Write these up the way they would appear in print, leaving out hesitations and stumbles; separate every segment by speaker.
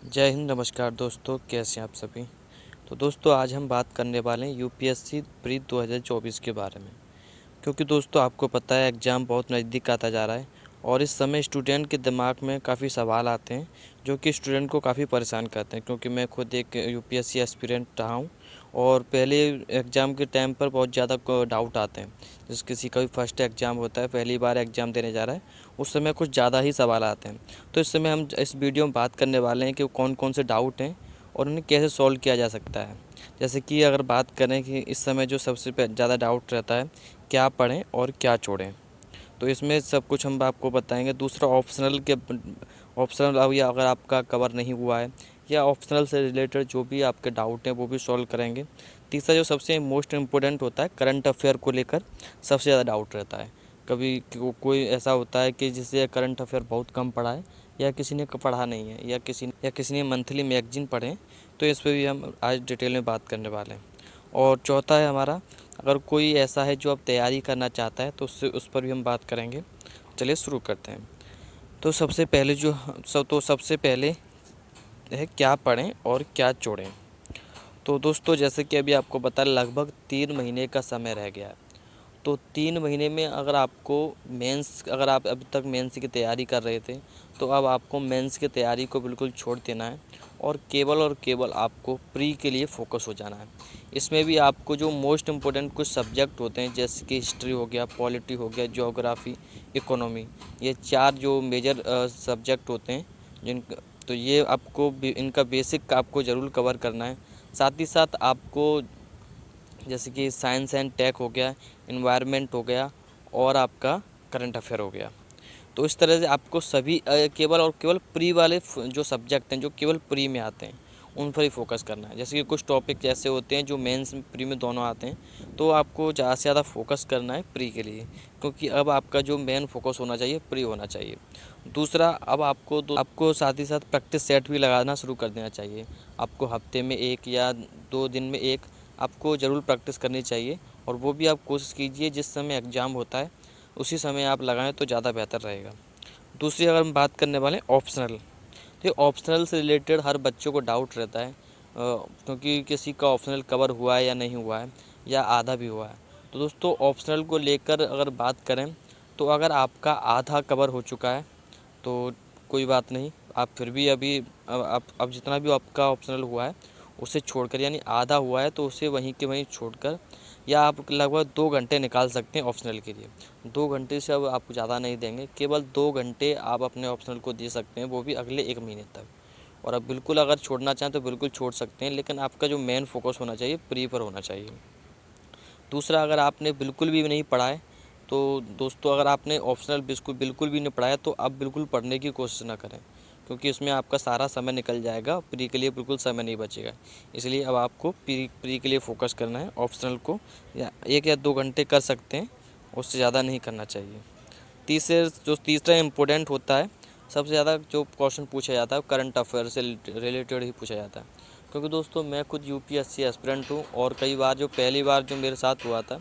Speaker 1: जय हिंद, नमस्कार दोस्तों, कैसे हैं आप सभी। तो दोस्तों आज हम बात करने वाले हैं यूपीएससी प्री 2024 के बारे में। क्योंकि दोस्तों आपको पता है एग्ज़ाम बहुत नज़दीक आता जा रहा है और इस समय स्टूडेंट के दिमाग में काफ़ी सवाल आते हैं जो कि स्टूडेंट को काफ़ी परेशान करते हैं। क्योंकि मैं खुद एक यूपीएससी एस्पिरेंट रहा हूँ और पहले एग्ज़ाम के टाइम पर बहुत ज़्यादा डाउट आते हैं। जैसे किसी का भी फर्स्ट एग्ज़ाम होता है, पहली बार एग्ज़ाम देने जा रहा है, उस समय कुछ ज़्यादा ही सवाल आते हैं। तो इस समय हम इस वीडियो में बात करने वाले हैं कि कौन कौन से डाउट हैं और उन्हें कैसे सॉल्व किया जा सकता है। जैसे कि अगर बात करें कि इस समय जो सबसे ज़्यादा डाउट रहता है, क्या पढ़ें और क्या छोड़ें, तो इसमें सब कुछ हम आपको बताएंगे। दूसरा ऑप्शनल अब या अगर आपका कवर नहीं हुआ है या ऑप्शनल से रिलेटेड जो भी आपके डाउट हैं वो भी सॉल्व करेंगे। तीसरा जो सबसे मोस्ट इम्पोर्टेंट होता है, करंट अफेयर को लेकर सबसे ज़्यादा डाउट रहता है। कभी कोई ऐसा होता है कि जिसे करंट अफेयर बहुत कम पढ़ा है या किसी ने पढ़ा नहीं है या किसी ने मंथली मैगजीन पढ़े, तो इस पर भी हम आज डिटेल में बात करने वाले हैं। और चौथा है हमारा, अगर कोई ऐसा है जो अब तैयारी करना चाहता है तो उससे उस पर भी हम बात करेंगे। चलिए शुरू करते हैं। तो सबसे पहले है क्या पढ़ें और क्या छोड़ें। तो दोस्तों जैसे कि अभी आपको पता है लगभग 3 महीने का समय रह गया है। तो 3 महीने में अगर आप अभी तक मेंस की तैयारी कर रहे थे तो अब आपको मेंस की तैयारी को बिल्कुल छोड़ देना है और केवल आपको प्री के लिए फोकस हो जाना है। इसमें भी आपको जो मोस्ट इम्पोर्टेंट कुछ सब्जेक्ट होते हैं जैसे कि हिस्ट्री हो गया, पॉलिटी हो गया, ज्योग्राफी, इकोनॉमी, ये 4 जो मेजर सब्जेक्ट होते हैं जिन तो ये इनका बेसिक आपको ज़रूर कवर करना है। साथ ही साथ आपको जैसे कि साइंस एंड टेक हो गया, इन्वायरमेंट हो गया और आपका करंट अफेयर हो गया। तो इस तरह से आपको सभी केवल प्री वाले जो सब्जेक्ट हैं जो केवल प्री में आते हैं उन पर ही फोकस करना है। जैसे कि कुछ टॉपिक ऐसे होते हैं जो मेंस प्री में दोनों आते हैं, तो आपको ज़्यादा से ज़्यादा फोकस करना है प्री के लिए, क्योंकि अब आपका जो मेन फोकस होना चाहिए प्री होना चाहिए। दूसरा, अब आपको साथ ही साथ प्रैक्टिस सेट भी लगाना शुरू कर देना चाहिए। आपको हफ्ते में 1 या 2 दिन में 1 आपको ज़रूर प्रैक्टिस करनी चाहिए और वो भी आप कोशिश कीजिए जिस समय एग्ज़ाम होता है उसी समय आप लगाएं तो ज़्यादा बेहतर रहेगा। दूसरी अगर हम बात करने वाले हैं ऑप्शनल, तो ऑप्शनल से रिलेटेड हर बच्चों को डाउट रहता है, क्योंकि किसी का ऑप्शनल कवर हुआ है या नहीं हुआ है या आधा भी हुआ है। तो दोस्तों ऑप्शनल को लेकर अगर बात करें तो अगर आपका आधा कवर हो चुका है तो कोई बात नहीं, आप फिर भी अभी अब जितना भी आपका ऑप्शनल हुआ है उसे छोड़कर, यानी आधा हुआ है तो उसे वहीं के वहीं छोड़कर, या आप लगभग 2 घंटे निकाल सकते हैं ऑप्शनल के लिए। 2 घंटे से अब आपको ज़्यादा नहीं देंगे, केवल 2 घंटे आप अपने ऑप्शनल को दे सकते हैं, वो भी अगले 1 महीने तक। और अब बिल्कुल अगर छोड़ना चाहें तो बिल्कुल छोड़ सकते हैं, लेकिन आपका जो मेन फोकस होना चाहिए प्री पर होना चाहिए। दूसरा, अगर आपने बिल्कुल भी नहीं पढ़ा है तो दोस्तों, अगर आपने ऑप्शनल बिल्कुल भी नहीं पढ़ा है तो अब बिल्कुल पढ़ने की कोशिश ना करें, क्योंकि इसमें आपका सारा समय निकल जाएगा, प्री के लिए बिल्कुल समय नहीं बचेगा। इसलिए अब आपको प्री के लिए फ़ोकस करना है। ऑप्शनल को या 1 या 2 घंटे कर सकते हैं, उससे ज़्यादा नहीं करना चाहिए। तीसरा इम्पोर्टेंट होता है, सबसे ज़्यादा जो क्वेश्चन पूछा जाता है करंट अफेयर से रिलेटेड ही पूछा जाता है। क्योंकि दोस्तों मैं खुद यूपीएससी एस्पिरेंट हूँ और कई बार जो पहली बार जो मेरे साथ हुआ था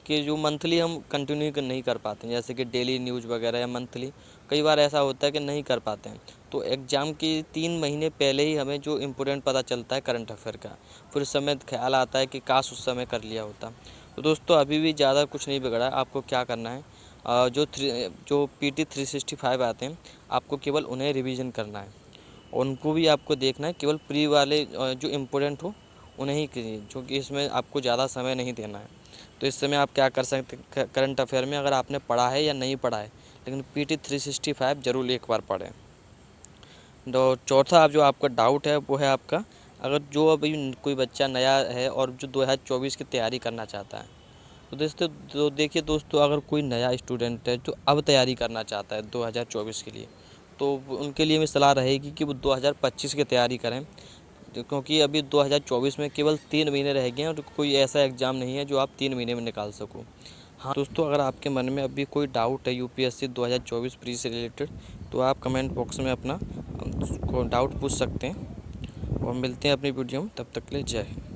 Speaker 1: कि जो मंथली हम कंटिन्यू नहीं कर पाते हैं, जैसे कि डेली न्यूज़ वगैरह या मंथली, कई बार ऐसा होता है कि नहीं कर पाते हैं। तो एग्ज़ाम की 3 महीने पहले ही हमें जो इम्पोर्टेंट पता चलता है करंट अफेयर का, फिर उस समय ख्याल आता है कि काश उस समय कर लिया होता। तो दोस्तों अभी भी ज़्यादा कुछ नहीं बिगड़ा है। आपको क्या करना है, जो PT 365 आते हैं आपको केवल उन्हें रिवीजन करना है, उनको भी आपको देखना है। केवल प्री वाले जो इम्पोर्टेंट हो उन्हें ही कीजिए, क्योंकि इसमें आपको ज़्यादा समय नहीं देना है। तो इस समय आप क्या कर सकते हैं, करंट अफेयर में अगर आपने पढ़ा है या नहीं पढ़ा है, लेकिन PT 365 ज़रूर एक बार पढ़ें। तो चौथा जो आपका डाउट है वो है आपका, अगर जो अभी कोई बच्चा नया है और जो 2024 की तैयारी करना चाहता है, तो देखिए दोस्तों, अगर कोई नया स्टूडेंट है जो अब तैयारी करना चाहता है 2024 के लिए, तो उनके लिए मेरी सलाह रहेगी कि वो 2025 की तैयारी करें। क्योंकि अभी 2024 में केवल 3 महीने रह गए हैं और कोई ऐसा एग्ज़ाम नहीं है जो आप 3 महीने में निकाल सको। हाँ दोस्तों, अगर आपके मन में अभी कोई डाउट है यूपीएससी 2024 प्री से रिलेटेड, तो आप कमेंट बॉक्स में अपना डाउट पूछ सकते हैं और मिलते हैं अपनी वीडियो में। तब तक के लिए जय हिंद।